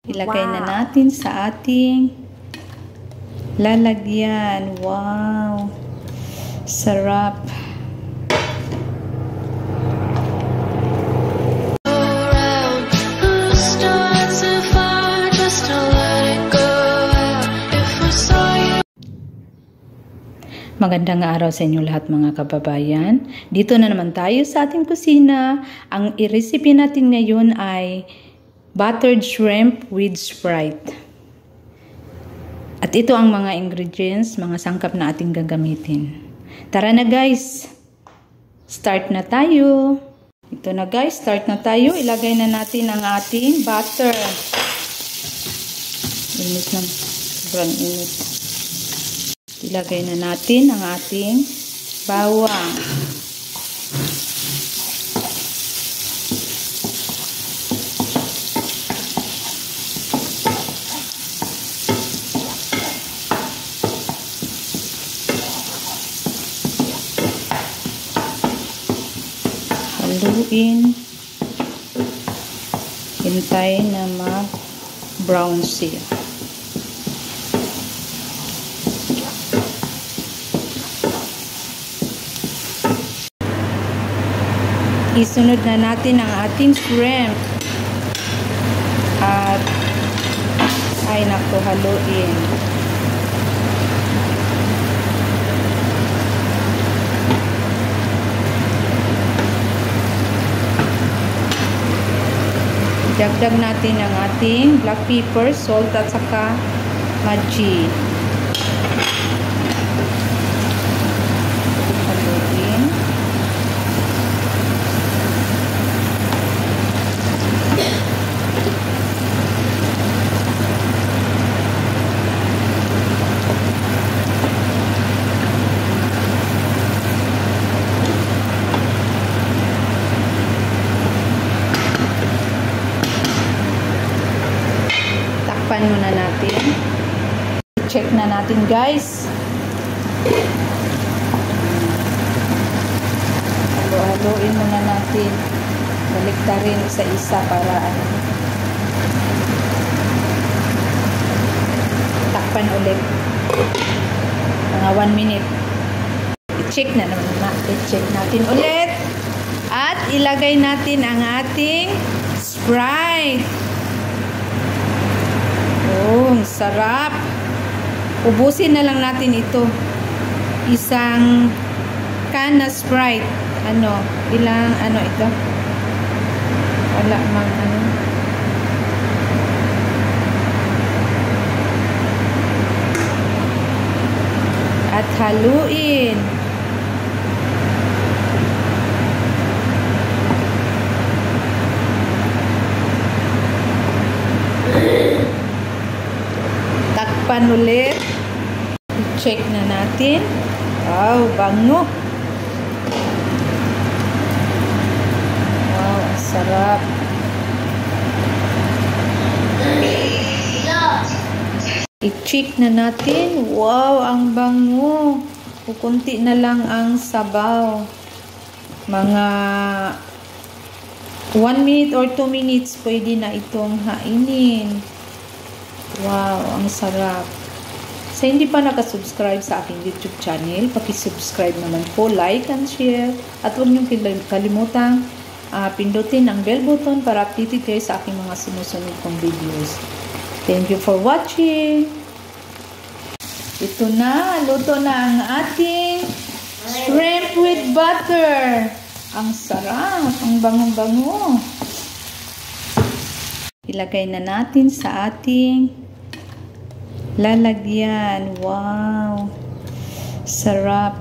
Ilagay na natin sa ating lalagyan. Wow! Sarap! Magandang araw sa inyo lahat mga kababayan. Dito na naman tayo sa ating kusina. Ang i-recipe natin ngayon ay buttered shrimp with Sprite. At ito ang mga ingredients, mga sangkap na ating gagamitin. Tara na guys! Start na tayo! Ito na guys, start na tayo. Ilagay na natin ang ating butter. Init na, sobrang init. Ilagay na natin ang ating bawang. Haluin. Hintay na mag-brown siya. Isunod na natin ang ating shrimp. At ay naku, haluin. Dagdag natin ang ating black pepper, salt at saka magi. Haluin. Takpan muna natin. Check na natin guys. Halo-haloin muna natin. Baliktarin isa-isa para takpan ulit. Mga 1 minute. I-check na naman natin. I-check natin ulit. At ilagay natin ang ating Sprite. Oh, sarap. Ubusin na lang natin ito. Isang can na Sprite. Ilang ito? Wala mang At haluin. Takpan ulit. I-check na natin. Wow, bango. Wow, sarap. I-check na natin. Wow, ang bango. Kukunti na lang ang sabaw. Mga 1 minute or 2 minutes pwede na itong hainin. Wow, ang sarap. Sa hindi pa nakasubscribe sa aking YouTube channel, pakisubscribe naman po, like and share. At huwag niyong kalimutang pindutin ang bell button para updated kayo sa aking mga sumusunod kong videos. Thank you for watching. Ito na, luto na ang ating shrimp with butter. Ang sarap, ang bango-bango. Ilagay na natin sa ating lalagyan. Wow! Sarap!